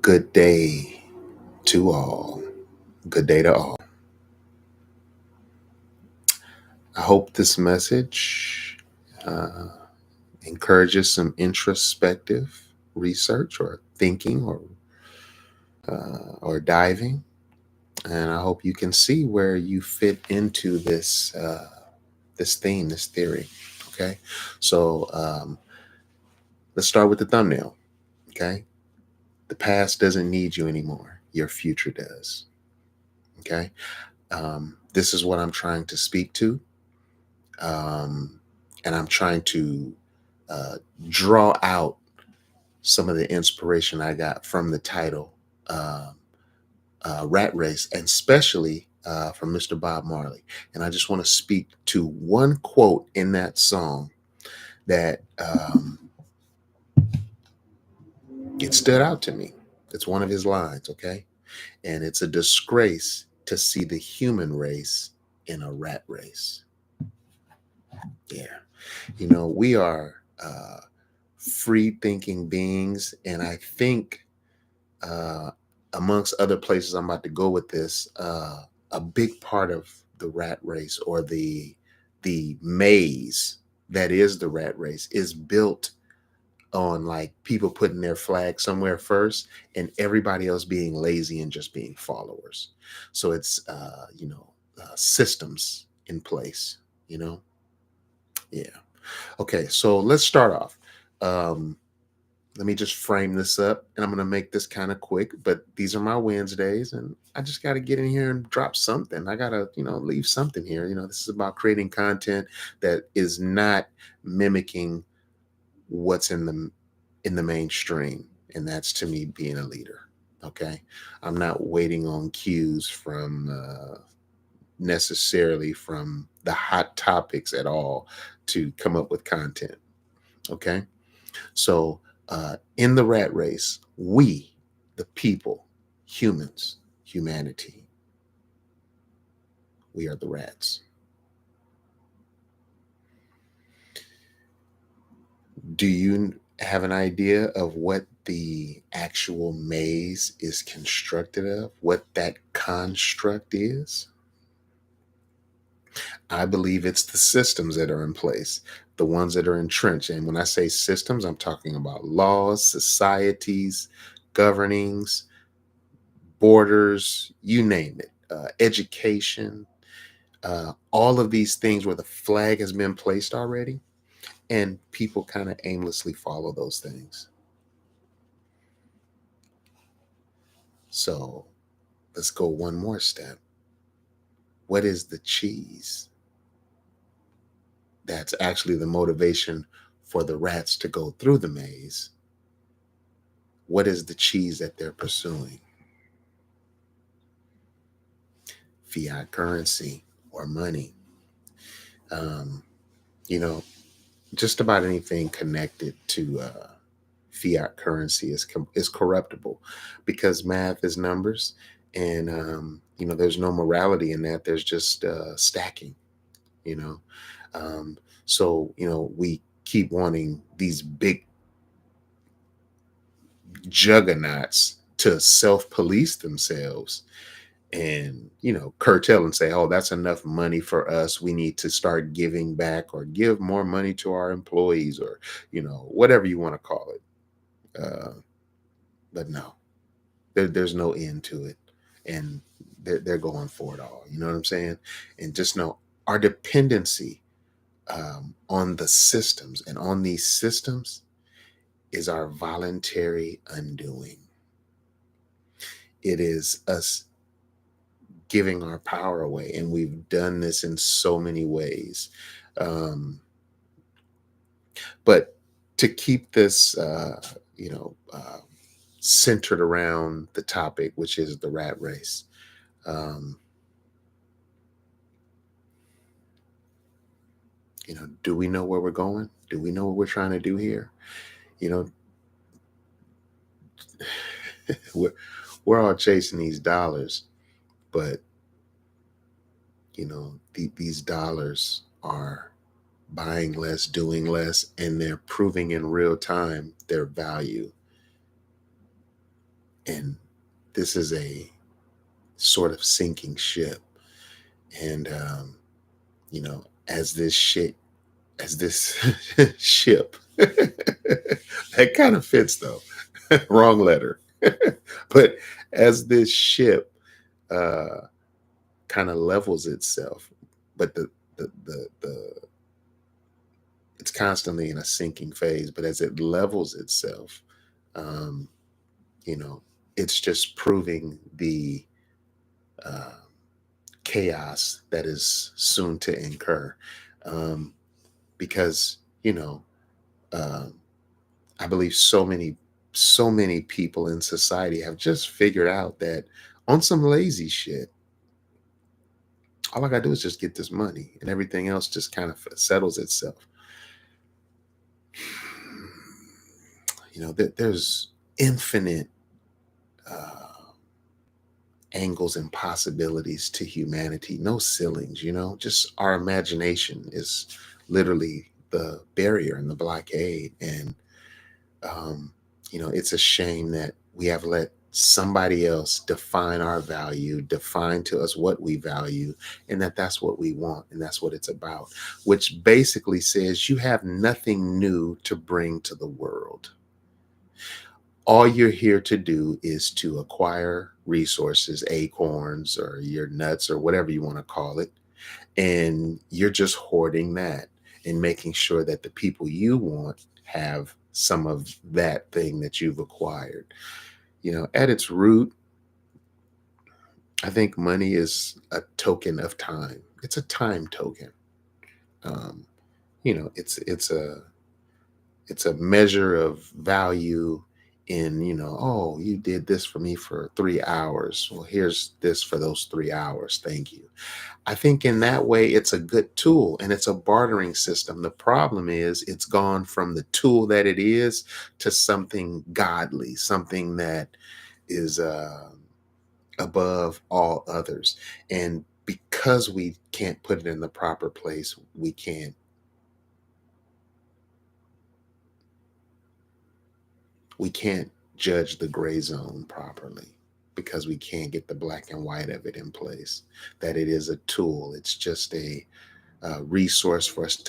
Good day to all. Good day to all. I hope this message uh, encourages some introspective research or thinking or diving, and I hope you can see where you fit into this theme, this theory. Okay, so let's start with the thumbnail. Okay, the past doesn't need you anymore. Your future does. Okay, this is what I'm trying to speak to. um, and I'm trying to uh, draw out some of the inspiration I got from the title Rat Race, and especially from Mr. Bob Marley. And I just want to speak to one quote in that song that it stood out to me. It's one of his lines, okay? And it's a disgrace to see the human race in a rat race. Yeah. We are free thinking beings. And I think, uh, amongst other places I'm about to go with this, a big part of the rat race, or the maze that is the rat race, is built on like people putting their flag somewhere first and everybody else being lazy and just being followers. So it's systems in place, you know. Yeah. Okay, so let's start off. Um, Let me just frame this up, and I'm going to make this kind of quick, but these are my Wednesdays, and I just got to get in here and drop something. I got to, leave something here. This is about creating content that is not mimicking what's in the mainstream, and that's, to me, being a leader. Okay, I'm not waiting on cues from necessarily from the hot topics at all to come up with content. Okay. So, in the rat race, we, the people, humans, humanity, we are the rats. Do you have an idea of what the actual maze is constructed of? What that construct is? I believe it's the systems that are in place, the ones that are entrenched. And when I say systems, I'm talking about laws, societies, governings, borders, you name it, education, all of these things where the flag has been placed already, and people kind of aimlessly follow those things. So let's go one more step. What is the cheese that's actually the motivation for the rats to go through the maze? What is the cheese that they're pursuing? Fiat currency or money. Um, you know, just about anything connected to fiat currency is corruptible, because math is numbers, and there's no morality in that. There's just stacking. You know, so we keep wanting these big juggernauts to self-police themselves and curtail and say, oh, that's enough money for us, we need to start giving back or give more money to our employees, or whatever you want to call it. But no, there's no end to it, and they're going for it all. You know what I'm saying? And just know our dependency on the systems, and on these systems, is our voluntary undoing. It is us giving our power away, and we've done this in so many ways. Um, but to keep this, centered around the topic, which is the rat race. Um, do we know where we're going? Do we know what we're trying to do here? You know, we're, we're all chasing these dollars, but these dollars are buying less, doing less, and they're proving in real time their value. And this is a sort of sinking ship. And, as this shit, as this ship, that kind of fits though. Wrong letter. But as this ship uh, kind of levels itself, but the it's constantly in a sinking phase. But as it levels itself, um, you know, it's just proving the uh, chaos that is soon to incur. Um, because um, I believe so many people in society have just figured out that on some lazy shit, all I gotta do is just get this money, and everything else just kind of settles itself. There's infinite uh, angles and possibilities to humanity, no ceilings. Just our imagination is literally the barrier and the blockade. And it's a shame that we have let somebody else define our value, define to us what we value, and that's what we want, and that's what it's about, which basically says you have nothing new to bring to the world. All you're here to do is to acquire resources, acorns, or your nuts, or whatever you want to call it. And you're just hoarding that and making sure that the people you want have some of that thing that you've acquired. At its root, I think money is a token of time. It's a time token. Um, it's a measure of value in, oh, you did this for me for 3 hours. Well, here's this for those 3 hours. Thank you. I think in that way, it's a good tool and it's a bartering system. The problem is it's gone from the tool that it is to something godly, something that is above all others. And because we can't put it in the proper place, we can't judge the gray zone properly, because we can't get the black and white of it in place. That it is a tool. It's just a resource for us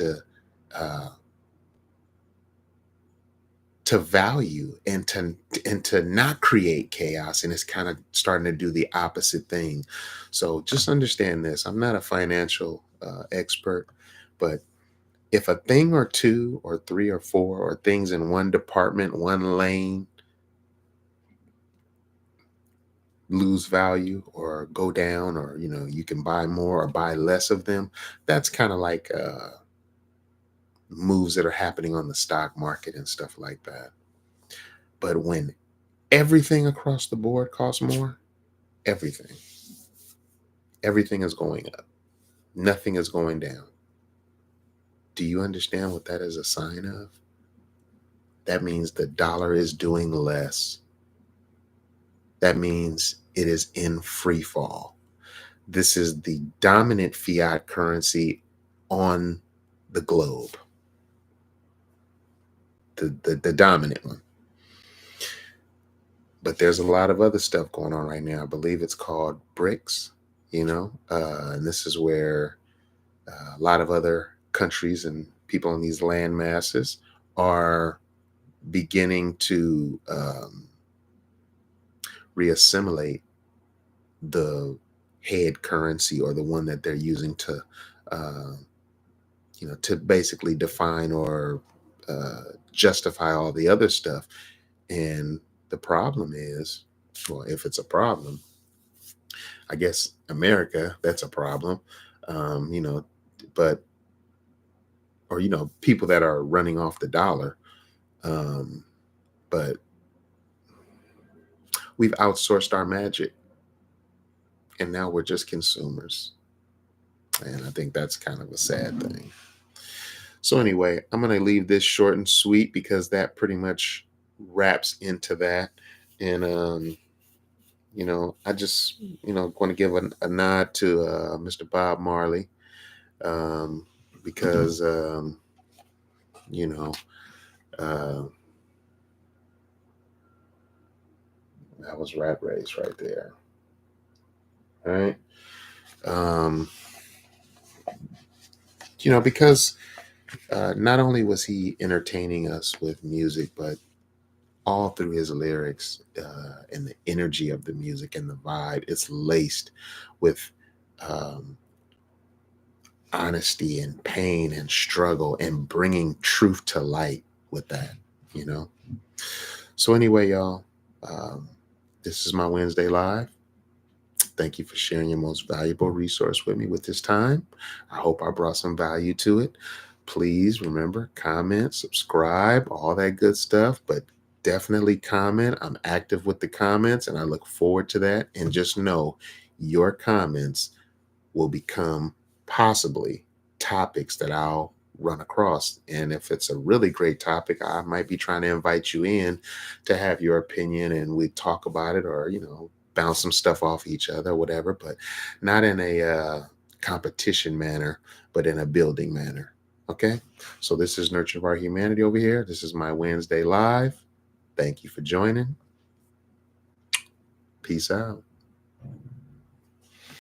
uh, to value and to not create chaos. And it's kind of starting to do the opposite thing. So just understand this. I'm not a financial expert, but if a thing or two or three or four or things in one department, one lane, lose value or go down, or you can buy more or buy less of them, that's kind of like moves that are happening on the stock market and stuff like that. But when everything across the board costs more, everything is going up, nothing is going down. Do you understand what that is a sign of? That means the dollar is doing less. That means it is in free fall. This is the dominant fiat currency on the globe, the dominant one. But there's a lot of other stuff going on right now. I believe it's called BRICS, and this is where a lot of other countries and people in these land masses are beginning to reassimilate the head currency, or the one that they're using uh, to basically define or justify all the other stuff. And the problem is, well, if it's a problem, I guess America, that's a problem. Um, you know, but or people that are running off the dollar. Um, but we've outsourced our magic, and now we're just consumers. And I think that's kind of a sad thing. So anyway, I'm going to leave this short and sweet because that pretty much wraps into that. And I just want to give a nod to Mr. Bob Marley, um, because you know uh, That was Rat Race right there. All right. Um, because not only was he entertaining us with music, but all through his lyrics and the energy of the music and the vibe, it's laced with um, honesty and pain and struggle and bringing truth to light with that, you know? So, anyway, y'all, um, this is my Wednesday Live. Thank you for sharing your most valuable resource with me with this time. I hope I brought some value to it. Please remember, comment, subscribe, all that good stuff, but definitely comment. I'm active with the comments and I look forward to that. And just know your comments will become possibly topics that I'll run across. And if it's a really great topic, I might be trying to invite you in to have your opinion and we talk about it or, bounce some stuff off each other, whatever, but not in a competition manner, but in a building manner. Okay. So this is Nurture of Our Humanity over here. This is my Wednesday Live. Thank you for joining. Peace out.